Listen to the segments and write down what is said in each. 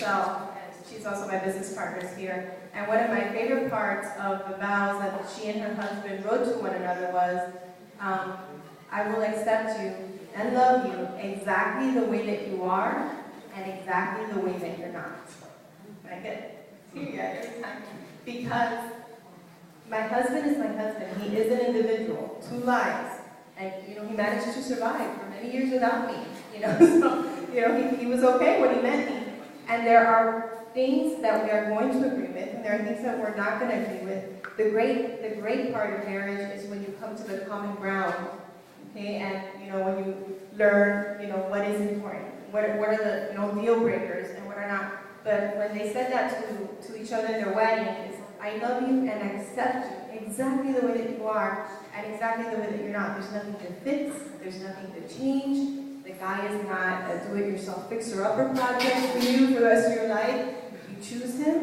Michelle, and she's also my business partners here. And one of my favorite parts of the vows that she and her husband wrote to one another was, I will accept you and love you exactly the way that you are and exactly the way that you're not. And I get teary-eyed every time because my husband is my husband. He is an individual, 2 lives. And, he managed to survive for many years without me, so, he was okay when he met me. And there are things that we are going to agree with, and there are things that we're not going to agree with. The great part of marriage is when you come to the common ground, okay? And, when you learn, what is important, what are the, deal breakers and what are not. But when they said that to each other in their wedding, is I love you and I accept you exactly the way that you are and exactly the way that you're not. There's nothing to fix. There's nothing to change. The guy is not a do-it-yourself fixer-upper project for you for the rest of your life. You choose him,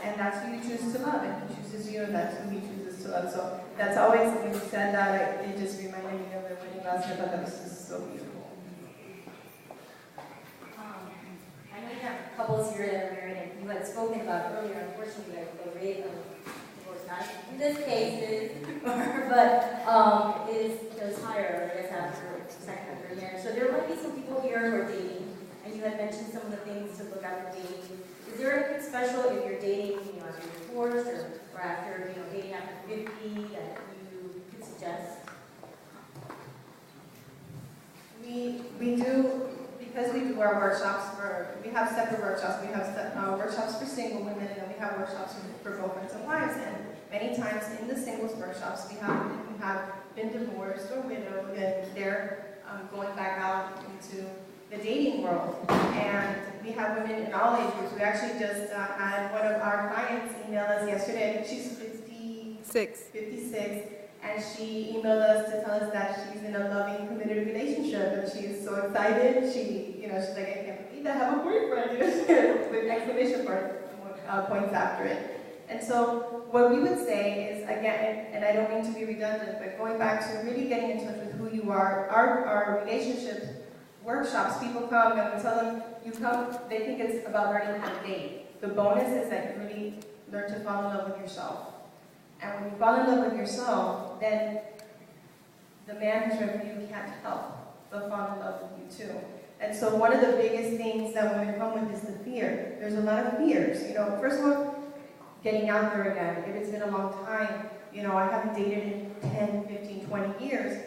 and that's who you choose to love, and he chooses you, and that's who he chooses to love. So that's always, when you said that, it just reminded me of the wedding last year. I thought that was just so beautiful. I know you have couples here that are married, and you had spoken about earlier, unfortunately, the rate of divorce, not in this case, but is higher, I guess, after second or third marriage. So there might be some people here who are dating, and you had mentioned some of the things to look out for dating. Is there anything special if you're dating, after you're divorced, or after, dating after 50 that you could suggest? We do, because we do our workshops we have separate workshops. We have workshops for single women, and then we have workshops for girlfriends and wives. And many times in the singles workshops, we have women who have been divorced or widowed, and they're going back out into the dating world. And we have women in all age groups. We actually just had one of our clients email us yesterday. I think she's 56, and she emailed us to tell us that she's in a loving, committed relationship, and she's so excited. She's like, I can't believe I have a boyfriend, with exclamation points after it. And so what we would say is, again, and I don't mean to be redundant, but going back to really getting in touch with who you are. Our relationship workshops, people come and we tell them, you come, they think it's about learning how to date. The bonus is that you really learn to fall in love with yourself. And when you fall in love with yourself, then the man who's right for you can't help but fall in love with you too. And so one of the biggest things that women come with is the fear. There's a lot of fears. First of all, getting out there again. If it's been a long time, I haven't dated in 10, 15, 20 years.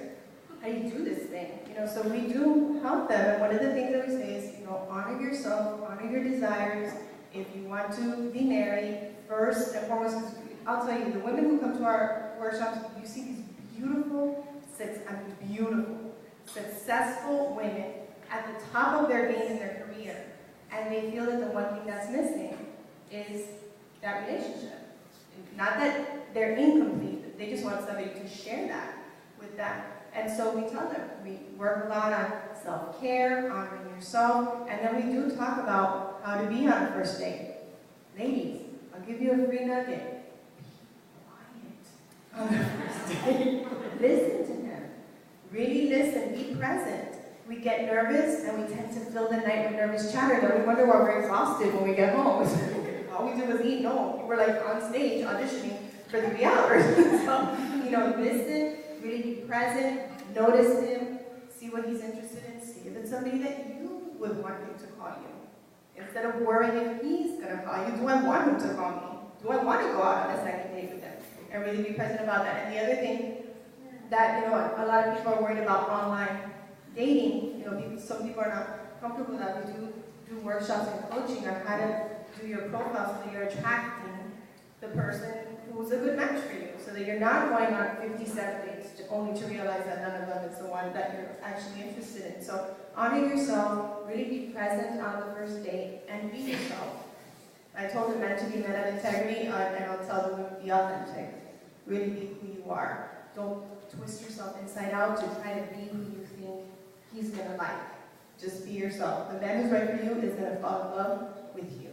How do you do this thing? So we do help them. And one of the things that we say is, honor yourself, honor your desires. If you want to be married, first and foremost, I'll tell you, the women who come to our workshops, you see these beautiful, successful women at the top of their game in their career. And they feel that the one thing that's missing is that relationship. Not that they're incomplete, they just want somebody to share that with them. And so we tell them, we work a lot on self-care, honoring yourself, and then we do talk about how to be on a first date. Ladies, I'll give you a free nugget. Be quiet on the first date. Listen to him. Really listen, be present. We get nervous and we tend to fill the night with nervous chatter. Then we wonder why we're exhausted when we get home. All we did was eat. No, we were like on stage auditioning for the 3 hours. So, listen, really be present, notice him, see what he's interested in, see if it's somebody that you would want him to call you. Instead of worrying if he's going to call you, do I want him to call me? Do I want to go out on a second date with him? And really be present about that. And the other thing that, a lot of people are worried about online dating, some people are not comfortable with that. We do workshops and coaching on how to do your profile so that you're attracting the person who's a good match for you, so that you're not going on 57 dates only to realize that none of them is the one that you're actually interested in. So honor yourself, really be present on the first date, and be yourself. I told the men to be men of integrity, and I'll tell them to be authentic. Really be who you are. Don't twist yourself inside out to try to be who you think he's going to like. Just be yourself. The man who's right for you is going to fall in love with you.